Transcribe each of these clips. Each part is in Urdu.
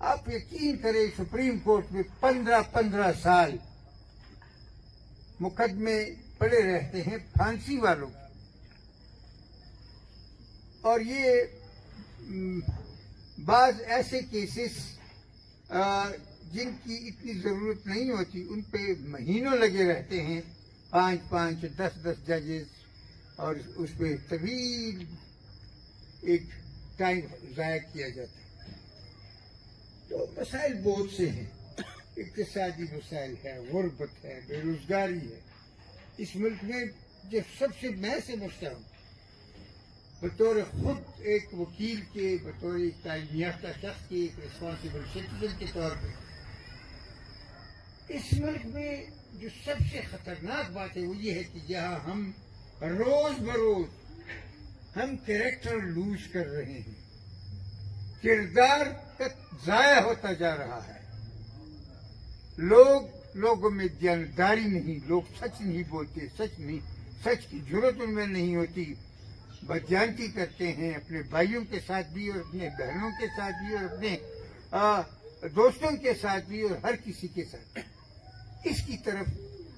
آپ یقین کریں سپریم کورٹ میں 15 سال مقدمے پڑے رہتے ہیں پھانسی والوں کے، اور یہ بعض ایسے کیسز جن کی اتنی ضرورت نہیں ہوتی ان پہ مہینوں لگے رہتے ہیں، 5 10 ججز، اور اس پہ طویل ایک ٹائم ضائع کیا جاتا ہے۔ تو مسائل بہت سے ہیں، اقتصادی مسائل ہے، غربت ہے، بے روزگاری ہے۔ اس ملک میں جو سب سے میں سمجھتا ہوں بطور خود ایک وکیل کے، بطور ایک تعلیم یافتہ شخص کے، ایک ریسپانسبل سٹیزن کے طور پہ، اس ملک میں جو سب سے خطرناک بات ہے وہ یہ ہے کہ یہاں ہم روز بروز ہم کریکٹر لوز کر رہے ہیں، کردار ضائع ہوتا جا رہا ہے، لوگوں میں دیانتداری نہیں، لوگ سچ نہیں بولتے، سچ کی جرت ان میں نہیں ہوتی، بدجانتی کرتے ہیں اپنے بھائیوں کے ساتھ بھی اور اپنے بہنوں کے ساتھ بھی اور اپنے دوستوں کے ساتھ بھی اور ہر کسی کے ساتھ۔ اس کی طرف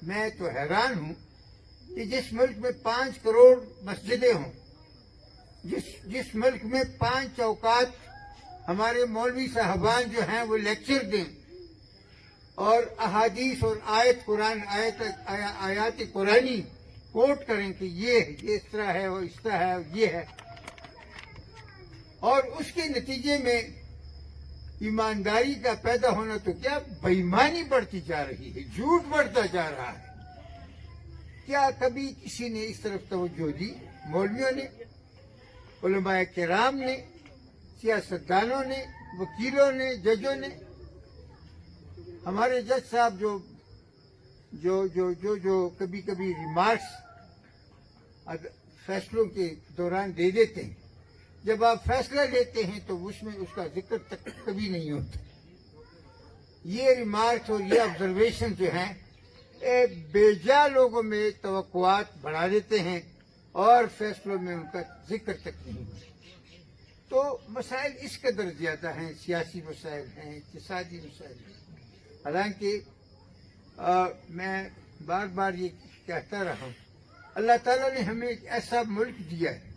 میں تو حیران ہوں کہ جس ملک میں 5 کروڑ مسجدیں ہوں، جس ملک میں 5 اوقات ہمارے مولوی صاحبان جو ہیں وہ لیکچر دیں اور احادیث اور آیات قرآنی کوٹ کریں کہ یہ اس طرح ہے، وہ اس طرح ہے، یہ ہے، اور اس کے نتیجے میں ایمانداری کا پیدا ہونا تو کیا بےایمانی بڑھتی جا رہی ہے، جھوٹ بڑھتا جا رہا ہے۔ کیا کبھی کسی نے اس طرف توجہ دی؟ مولویوں نے، علماء کرام نے، سیاستدانوں نے، وکیلوں نے، ججوں نے؟ ہمارے جج صاحب جو کبھی ریمارکس فیصلوں کے دوران دے دیتے ہیں، جب آپ فیصلہ لیتے ہیں تو اس میں اس کا ذکر تک کبھی نہیں ہوتا۔ یہ ریمارکس اور یہ آبزرویشن جو ہیں بے جا لوگوں میں توقعات بڑھا دیتے ہیں اور فیصلوں میں ان کا ذکر تک نہیں ہوتا۔ تو مسائل اس قدر زیادہ ہیں، سیاسی مسائل ہیں، اقتصادی مسائل ہیں۔ حالانکہ میں بار بار یہ کہتا رہا ہوں، اللہ تعالیٰ نے ہمیں ایک ایسا ملک دیا ہے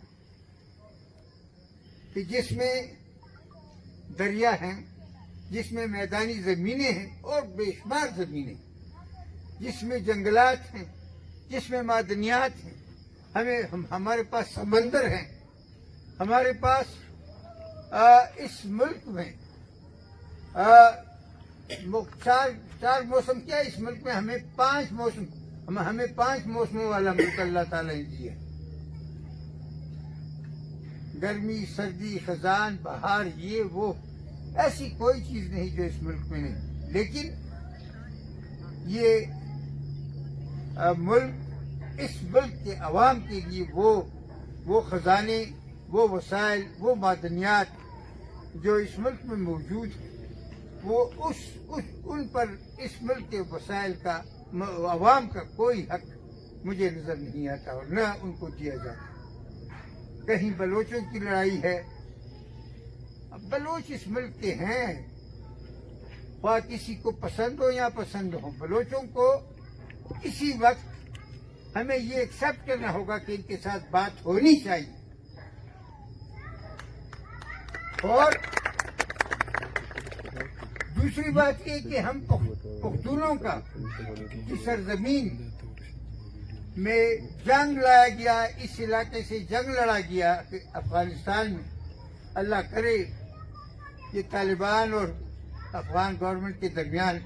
کہ جس میں دریا ہیں، جس میں میدانی زمینیں ہیں اور بے شمار زمینیں، جس میں جنگلات ہیں، جس میں معدنیات ہیں، ہمارے پاس سمندر ہیں، ہمارے پاس اس ملک میں چار موسم کیا، اس ملک میں ہمیں 5 موسموں والا ملک اللہ تعالیٰ نے دیا ہے۔ گرمی، سردی، خزان، بہار، یہ وہ، ایسی کوئی چیز نہیں جو اس ملک میں نہیں۔ لیکن یہ اس ملک کے عوام کے لیے وہ خزانے، وہ وسائل، وہ معدنیات جو اس ملک میں موجود ہیں، وہ ان پر اس ملک کے وسائل کا، عوام کا کوئی حق مجھے نظر نہیں آتا اور نہ ان کو دیا جاتا۔ کہیں بلوچوں کی لڑائی ہے، اب بلوچ اس ملک کے ہیں، خواہ کسی کو پسند ہو یا پسند ہو، بلوچوں کو اسی وقت ہمیں یہ ایکسیپٹ کرنا ہوگا کہ ان کے ساتھ بات ہونی چاہیے۔ اور دوسری بات یہ کہ ہم پختونوں کا کی سرزمین میں جنگ لایا گیا، اس علاقے سے جنگ لڑا گیا افغانستان میں، اللہ کرے یہ طالبان اور افغان گورنمنٹ کے درمیان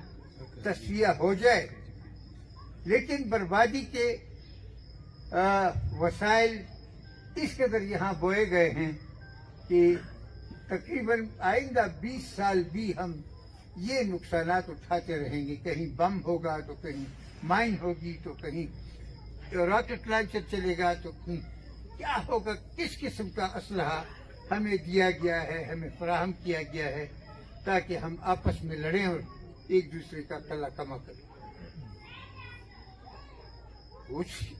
تصفیہ ہو جائے، لیکن بربادی کے وسائل اس قدر یہاں بوئے گئے ہیں کہ تقریباً آئندہ 20 سال بھی ہم یہ نقصانات اٹھاتے رہیں گے۔ کہیں بم ہوگا تو کہیں مائن ہوگی تو کہیں راکٹ لانچر چلے گا تو کہیں کیا ہوگا، کس قسم کا اسلحہ ہمیں دیا گیا ہے، ہمیں فراہم کیا گیا ہے تاکہ ہم آپس میں لڑیں اور ایک دوسرے کا کلا کما کریں۔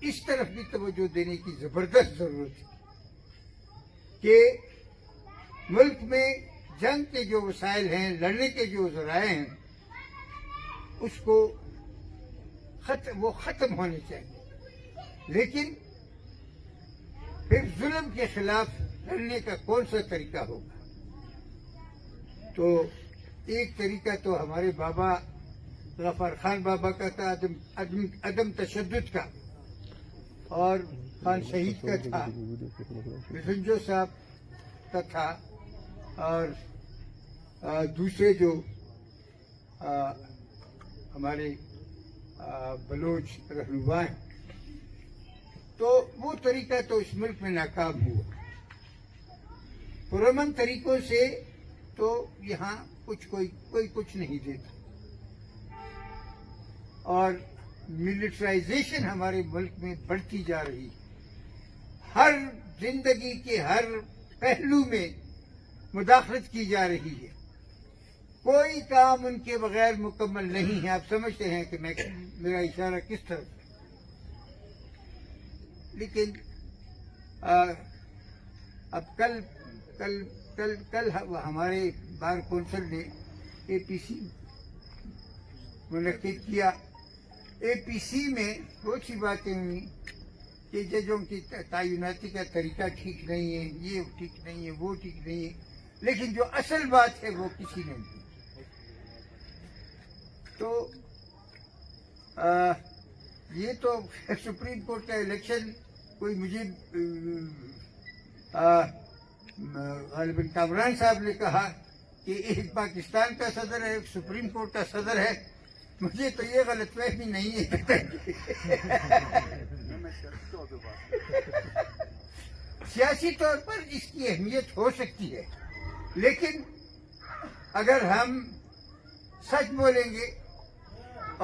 اس طرف بھی توجہ دینے کی زبردست ضرورت ہے کہ ملک میں جنگ کے جو وسائل ہیں، لڑنے کے جو ذرائع ہیں، اس کو وہ ختم ہونے چاہیے. لیکن پھر ظلم کے خلاف لڑنے کا کون سا طریقہ ہوگا؟ تو ایک طریقہ تو ہمارے بابا غفار خان بابا کا تھا، عدم تشدد کا، اور خان شہید کا تھا، مسنجو صاحب کا تھا، اور دوسرے جو ہمارے بلوچ رہنما ہیں. تو وہ طریقہ تو اس ملک میں ناکام ہوا. پرامن طریقوں سے تو یہاں کوئی کچھ نہیں دیتا، اور ملٹرائزیشن ہمارے ملک میں بڑھتی جا رہی ہے. ہر زندگی کے ہر پہلو میں مداخلت کی جا رہی ہے. کوئی کام ان کے بغیر مکمل نہیں ہے. آپ سمجھتے ہیں کہ میرا اشارہ کس طرف ہے. لیکن اب کل ہمارے بار کونسل نے APC منعقد کیا. APC میں بہت سی باتیں ہوئی کہ ججوں کی تعیناتی کا طریقہ ٹھیک نہیں ہے، یہ ٹھیک نہیں ہے، وہ ٹھیک نہیں ہے. لیکن جو اصل بات ہے وہ کسی نے نہیں. تو یہ تو سپریم کورٹ کا الیکشن کوئی مجھے غالباً کامران صاحب نے کہا کہ ایک پاکستان کا صدر ہے، ایک سپریم کورٹ کا صدر ہے. مجھے تو یہ غلط فہمی نہیں ہے. سیاسی طور پر اس کی اہمیت ہو سکتی ہے، لیکن اگر ہم سچ بولیں گے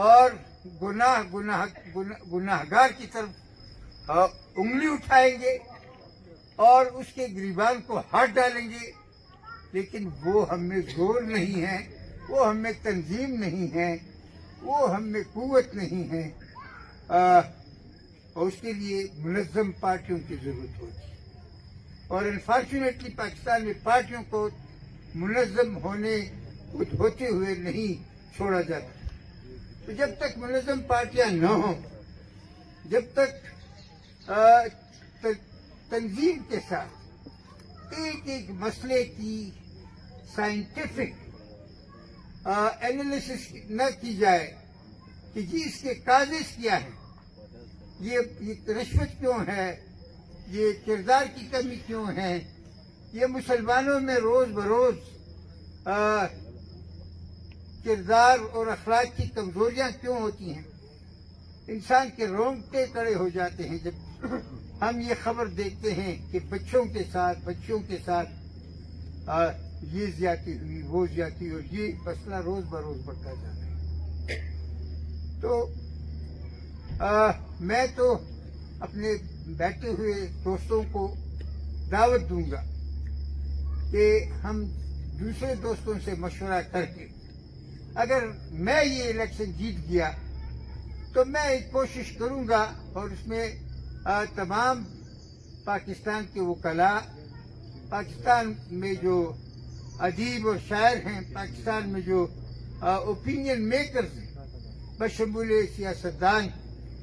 اور گناہگار کی طرف انگلی اٹھائیں گے اور اس کے گریبان کو ہاتھ ڈالیں گے، لیکن وہ ہم میں زور نہیں ہے، وہ ہم میں تنظیم نہیں ہے، وہ ہم میں قوت نہیں ہے، اور اس کے لیے منظم پارٹیوں کی ضرورت ہوتی ہے. اور انفارچونیٹلی پاکستان میں پارٹیوں کو منظم ہوتے ہوئے نہیں چھوڑا جاتا. تو جب تک منظم پارٹیاں نہ ہوں، جب تک تنظیم کے ساتھ ایک ایک مسئلے کی سائنٹیفک اینالیسس نہ کی جائے کہ جی اس کے کازز کیا ہیں، یہ رشوت کیوں ہے، یہ کردار کی کمی کیوں ہے، یہ مسلمانوں میں روز بروز کردار اور اخلاق کی کمزوریاں کیوں ہوتی ہیں. انسان کے رونگٹے کھڑے ہو جاتے ہیں جب ہم یہ خبر دیکھتے ہیں کہ بچوں کے ساتھ یہ زیادتی ہوئی، وہ زیادتی اور یہ مسئلہ روز بروز بڑھتا جا رہا ہے. تو میں تو اپنے بیٹھے ہوئے دوستوں کو دعوت دوں گا کہ ہم دوسرے دوستوں سے مشورہ کر کے، اگر میں یہ الیکشن جیت گیا تو میں ایک کوشش کروں گا، اور اس میں تمام پاکستان کے وکلاء، پاکستان میں جو ادیب اور شاعر ہیں، پاکستان میں جو اوپینین میکرز ہیں بشمول سیاستدان،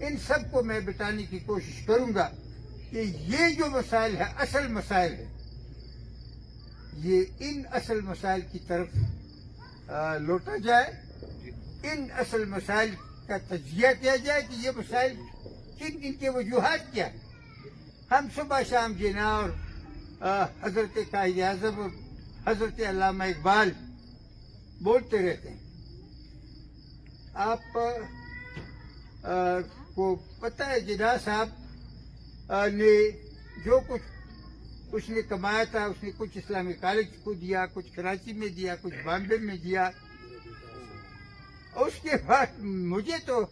ان سب کو میں بتانے کی کوشش کروں گا کہ یہ جو مسائل ہے، اصل مسائل ہے، یہ ان اصل مسائل کی طرف لوٹا جائے. ان اصل مسائل کا تجزیہ کیا جائے کہ یہ مسائل ان کے وجوہات کیا ہیں. ہم صبح شام جنا اور حضرت قائد اعظم اور حضرت علامہ اقبال بولتے رہتے ہیں. آپ کو پتہ ہے جناح صاحب نے جو کچھ اس نے کمایا تھا، اس نے کچھ اسلامی کالج کو دیا، کچھ کراچی میں دیا، کچھ بامبے میں دیا. اس کے بعد مجھے تو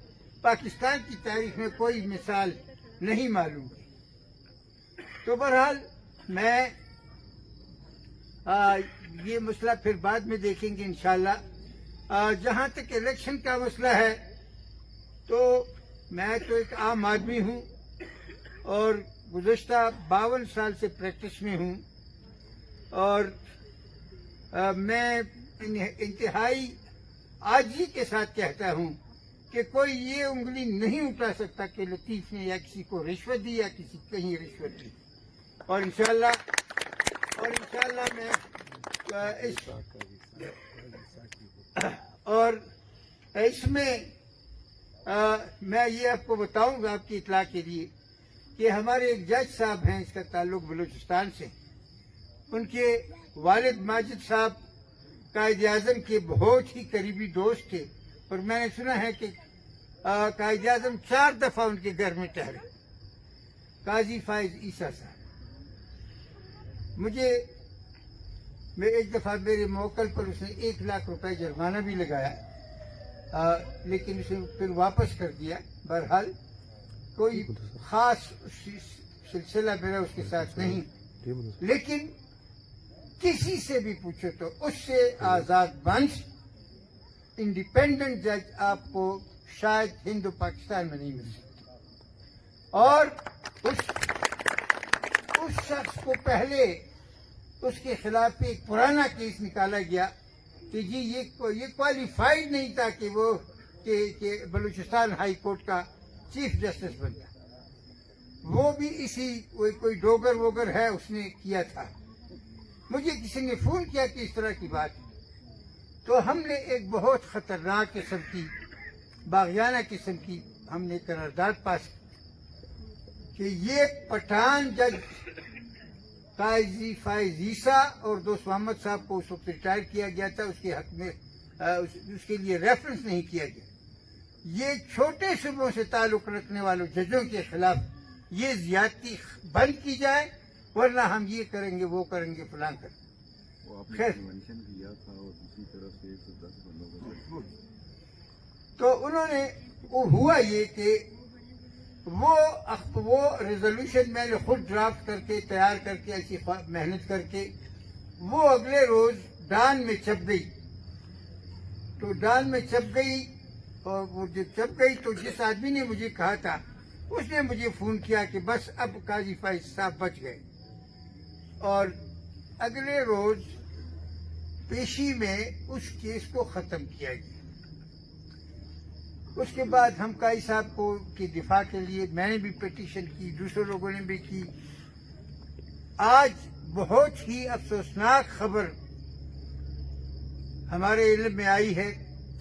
پاکستان کی تاریخ میں کوئی مثال نہیں معلوم. تو بہرحال میں یہ مسئلہ پھر بعد میں دیکھیں گے انشاءاللہ. جہاں تک الیکشن کا مسئلہ ہے تو میں تو ایک عام آدمی ہوں اور گزشتہ 52 سال سے پریکٹس میں ہوں، اور میں انتہائی عاجزی کے ساتھ کہتا ہوں کہ کوئی یہ انگلی نہیں اٹھا سکتا کہ لطیف نے یا کسی کو رشوت دی یا کسی کہیں رشوت دی. اور انشاءاللہ میں اس میں میں یہ آپ کو بتاؤں گا آپ کی اطلاع کے لیے کہ ہمارے ایک جج صاحب ہیں، اس کا تعلق بلوچستان سے. ان کے والد ماجد صاحب قائد اعظم کے بہت ہی قریبی دوست تھے، اور میں نے سنا ہے کہ قائد اعظم 4 دفعہ ان کے گھر میں ٹھہرے. قاضی فائز عیسیٰ صاحب میں ایک دفعہ میرے موکل پر اس نے 1 لاکھ روپے جرمانہ بھی لگایا، لیکن اسے پھر واپس کر دیا. بہرحال کوئی خاص سلسلہ میرا اس کے ساتھ نہیں، لیکن کسی سے بھی پوچھو تو اس سے آزاد بنچ انڈیپینڈنٹ جج آپ کو شاید ہند و پاکستان میں نہیں مل سکتا. اور اس شخص کو پہلے اس کے خلاف ایک پرانا کیس نکالا گیا کہ جی یہ کوالیفائڈ نہیں تھا کہ وہ کہ بلوچستان ہائی کورٹ کا چیف جسٹس بنتا. وہ بھی اسی کوئی ڈوگر ووگر ہے اس نے کیا تھا. مجھے کسی نے فون کیا کہ اس طرح کی بات، تو ہم نے ایک بہت خطرناک قسم کی باغیانہ قسم کی ہم نے قرارداد پاس کی کہ یہ پٹھان جج قاضی فائز عیسیٰ اور دوست محمد صاحب کو اس وقت ریٹائر کیا گیا تھا، اس کے حق میں اس کے لیے ریفرنس نہیں کیا گیا. یہ چھوٹے صوبوں سے تعلق رکھنے والوں ججوں کے خلاف یہ زیادتی بند کی جائے، ورنہ ہم یہ کریں گے وہ کریں گے فلاں کریں. خیر تو انہوں نے ہوا یہ کہ وہ ریزولوشن میں نے خود ڈرافٹ کر کے تیار کر کے ایسی محنت کر کے وہ اگلے روز ڈان میں چھپ گئی. تو ڈان میں چھپ گئی، اور وہ جب چھپ گئی تو جس آدمی نے مجھے کہا تھا اس نے مجھے فون کیا کہ بس اب قاضی فائز صاحب بچ گئے. اور اگلے روز پیشی میں اس کیس کو ختم کیا گیا. اس کے بعد ہم قاضی صاحب کو کی دفاع کے لیے میں نے بھی پٹیشن کی، دوسرے لوگوں نے بھی کی. آج بہت ہی افسوسناک خبر ہمارے علم میں آئی ہے،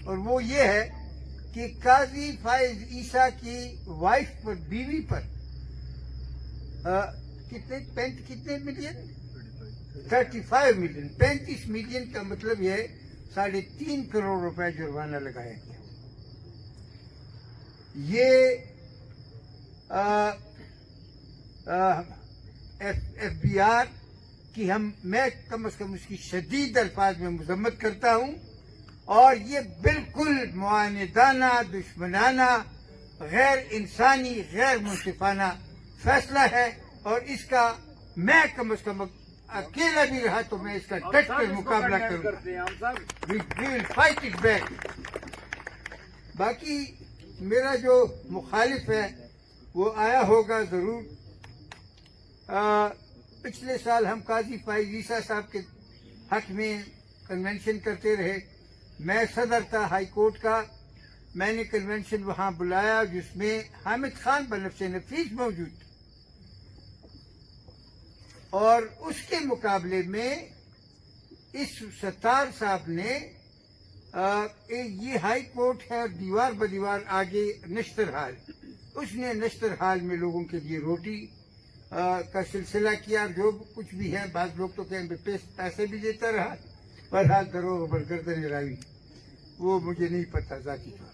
اور وہ یہ ہے کہ قاضی فائز عیسیٰ کی وائف پر، بیوی پر کتنے ملین 35 ملین 35 ملین کا مطلب یہ 3.5 کروڑ روپے جرمانہ لگایا گیا. یہ ایف بی آر کی میں کم از کم اس کی شدید الفاظ میں مذمت کرتا ہوں، اور یہ بالکل معاندانہ، دشمنانہ، غیر انسانی، غیر منصفانہ فیصلہ ہے. اور اس کا میں کم از کم اکیلا بھی رہا تو میں اس کا ڈٹ کر مقابلہ کروں گا. We will fight it back. باقی میرا جو مخالف ہے وہ آیا ہوگا ضرور. پچھلے سال ہم قاضی فائز عیسیٰ صاحب کے حق میں کنونشن کرتے رہے. میں صدر تھا ہائی کورٹ کا. میں نے کنونشن وہاں بلایا جس میں حامد خان بنفسِ نفیس موجود تھا، اور اس کے مقابلے میں اس ستار صاحب نے یہ ہائی کورٹ ہے دیوار بدیوار آگے نشتر حال، اس نے نشتر حال میں لوگوں کے لیے روٹی کا سلسلہ کیا. جو کچھ بھی ہے، بعض لوگ تو کہیں پیسے بھی دیتا رہا، بہرحال دروغ برگردن راوی، وہ مجھے نہیں پتا ذاتی طور.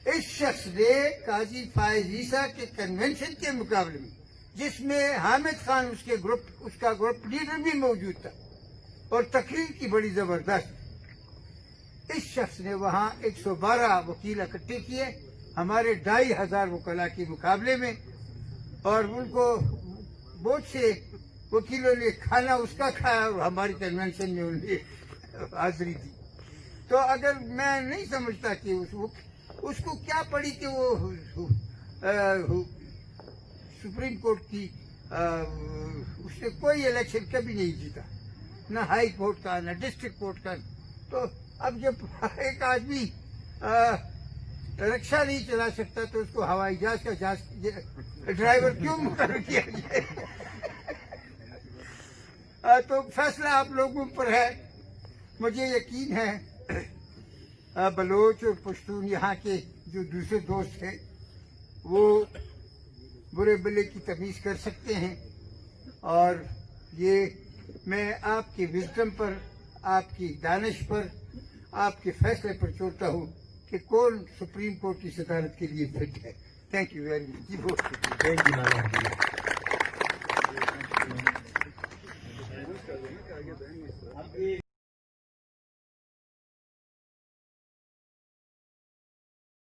اس شخص نے قاضی فائز عیسیٰ کے کنونشن کے مقابلے میں، جس میں حامد خان اس کا گروپ لیڈر بھی موجود تھا، اور تقریر کی بڑی زبردست، اس شخص نے وہاں 112 وکیل اکٹھے کیے ہمارے 2500 وکلاء کے مقابلے میں، اور ان کو بہت سے وکیلوں نے کھانا اس کا کھایا اور ہماری کنونشن میں انہوں نے حاضری دی. تو اگر میں نہیں سمجھتا کہ اس کو کیا پڑی کہ وہ سپریم کورٹ کی اس نے کوئی الیکشن کبھی نہیں جیتا. نہ ہائی کورٹ کا نہ ڈسٹرکٹ کورٹ کا. تو اب جب ایک آدمی رکشا نہیں چلا سکتا تو اس کو ہوائی جہاز کا ڈرائیور کیوں مقرر کیا جائے؟ تو فیصلہ آپ لوگوں پر ہے. مجھے یقین ہے بلوچ اور پشتون یہاں کے جو دوسرے دوست ہیں وہ برے بلے کی تمیز کر سکتے ہیں، اور یہ میں آپ کی وزڈم پر، آپ کی دانش پر، آپ کے فیصلے پر چھوڑتا ہوں کہ کون سپریم کورٹ کی صدارت کے لیے فٹ ہے. Thank you very much. Thank you Maulana.